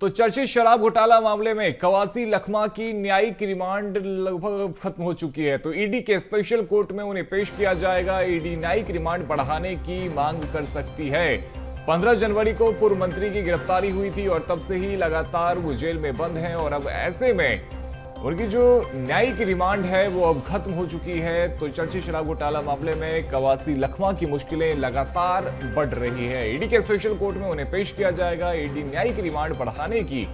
तो चर्चित शराब घोटाला मामले में कवासी लखमा की न्यायिक रिमांड लगभग खत्म हो चुकी है। तो ईडी के स्पेशल कोर्ट में उन्हें पेश किया जाएगा। ईडी न्यायिक रिमांड बढ़ाने की मांग कर सकती है। 15 जनवरी को पूर्व मंत्री की गिरफ्तारी हुई थी और तब से ही लगातार वो जेल में बंद हैं और अब ऐसे में उनकी जो न्यायिक रिमांड है वो अब खत्म हो चुकी है। तो चर्चित शराब घोटाला मामले में कवासी लखमा की मुश्किलें लगातार बढ़ रही है। ईडी के स्पेशल कोर्ट में उन्हें पेश किया जाएगा। ईडी न्यायिक रिमांड बढ़ाने की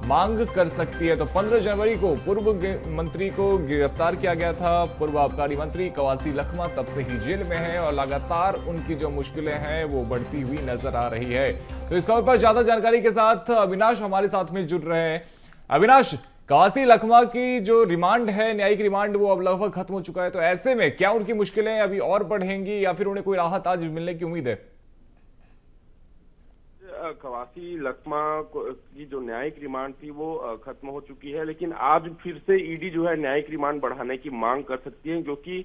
मांग कर सकती है। तो 15 जनवरी को पूर्व मंत्री को गिरफ्तार किया गया था। पूर्व आबकारी मंत्री कवासी लखमा तब से ही जेल में है और लगातार उनकी जो मुश्किलें हैं वो बढ़ती हुई नजर आ रही है। तो इस खबर पर ज्यादा जानकारी के साथ अविनाश हमारे साथ में जुड़ रहे हैं। अविनाश, कवासी लखमा की जो रिमांड है, न्यायिक रिमांड, वो अब लगभग खत्म हो चुका है। तो ऐसे में क्या उनकी मुश्किलें अभी और बढ़ेंगी या फिर उन्हें कोई राहत आज मिलने की उम्मीद है? कवासी लखमा की जो न्यायिक रिमांड थी वो खत्म हो चुकी है, लेकिन आज फिर से ईडी जो है न्यायिक रिमांड बढ़ाने की मांग कर सकती है, क्योंकि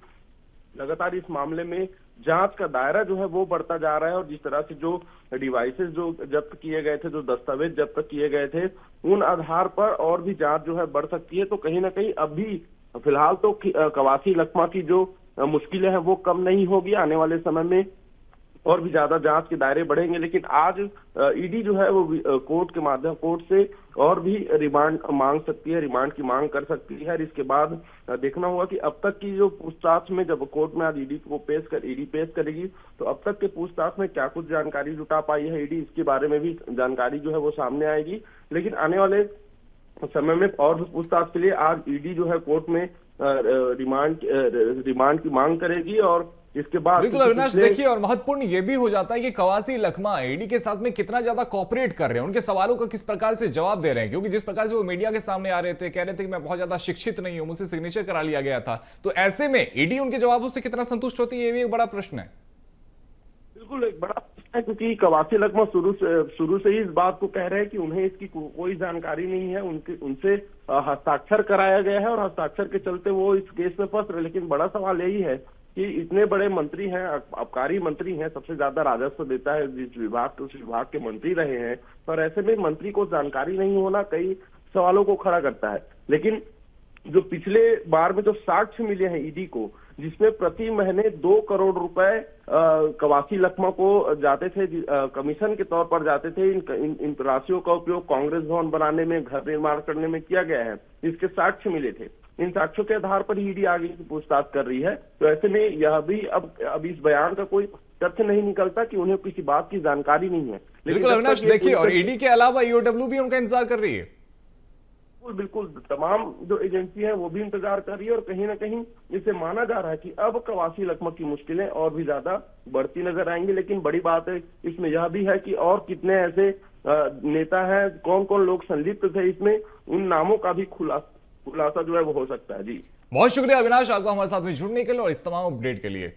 लगातार इस मामले में जांच का दायरा जो है वो बढ़ता जा रहा है। और जिस तरह से जो डिवाइसेस जो जब्त किए गए थे, जो दस्तावेज जब्त किए गए थे, उन आधार पर और भी जांच जो है बढ़ सकती है। तो कहीं ना कहीं अभी फिलहाल तो कवासी लखमा की जो मुश्किलें हैं वो कम नहीं होगी। आने वाले समय में और भी ज्यादा जांच के दायरे बढ़ेंगे, लेकिन आज ईडी जो है वो कोर्ट से और भी रिमांड मांग सकती है, रिमांड की मांग कर सकती है। और इसके बाद देखना होगा कि अब तक की जो पूछताछ में, जब कोर्ट में आज ईडी पेश करेगी, तो अब तक के पूछताछ में क्या कुछ जानकारी जुटा पाई है ईडी, इसके बारे में भी जानकारी जो है वो सामने आएगी। लेकिन आने वाले समय में और भी पूछताछ के लिए आज ईडी जो है कोर्ट में रिमांड की मांग करेगी। और इसके बाद बिल्कुल अविनाश, देखिए, और महत्वपूर्ण ये भी हो जाता है कि कवासी लखमा ईडी के साथ में कितना ज्यादा कोऑपरेट कर रहे हैं, उनके सवालों का किस प्रकार से जवाब दे रहे हैं। क्योंकि जिस प्रकार से वो मीडिया के सामने आ रहे थे, कह रहे थे कि मैं बहुत ज्यादा शिक्षित नहीं हूं, मुझसे सिग्नेचर करा लिया गया था। तो ऐसे में ईडी उनके जवाबों से कितना संतुष्ट होती है, ये भी एक बड़ा प्रश्न है। बिल्कुल एक बड़ा प्रश्न है, क्योंकि कवासी लखमा शुरू से ही इस बात को कह रहे हैं कि उन्हें इसकी कोई जानकारी नहीं है। उनसे हस्ताक्षर कराया गया है और हस्ताक्षर के चलते वो इस केस में फंस रहे। लेकिन बड़ा सवाल यही है कि इतने बड़े मंत्री हैं, आबकारी मंत्री हैं, सबसे ज्यादा राजस्व देता है जिस विभाग के, उस विभाग के मंत्री रहे हैं, पर ऐसे में मंत्री को जानकारी नहीं होना कई सवालों को खड़ा करता है। लेकिन जो पिछले बार में जो साक्ष्य मिले हैं ईडी को, जिसमें प्रति महीने 2 करोड़ रुपए कवासी लखमा को जाते थे, कमीशन के तौर पर जाते थे, इन राशियों का उपयोग कांग्रेस भवन बनाने में, घर निर्माण करने में किया गया है, इसके साक्ष्य मिले थे। इन साक्ष्यों के आधार पर ईडी आगे की पूछताछ कर रही है। तो ऐसे में यह भी अब इस बयान का कोई तथ्य नहीं निकलता कि उन्हें किसी बात की जानकारी नहीं है। बिल्कुल अविनाश, देखिए, और ईडी के अलावा ईओडब्ल्यू भी उनका इंतजार कर रही है। बिल्कुल तमाम जो एजेंसी है वो भी इंतजार कर रही है। और कहीं ना कहीं इसे माना जा रहा है कि अब कवासी लखमा की मुश्किलें और भी ज्यादा बढ़ती नजर आएंगी। लेकिन बड़ी बात है इसमें यह भी है कि और कितने ऐसे नेता हैं, कौन कौन लोग संलिप्त थे इसमें, उन नामों का भी खुलासा जो है वो हो सकता है। जी, बहुत शुक्रिया अविनाश, आपको हमारे साथ में जुड़ने के लिए और इस तमाम अपडेट के लिए।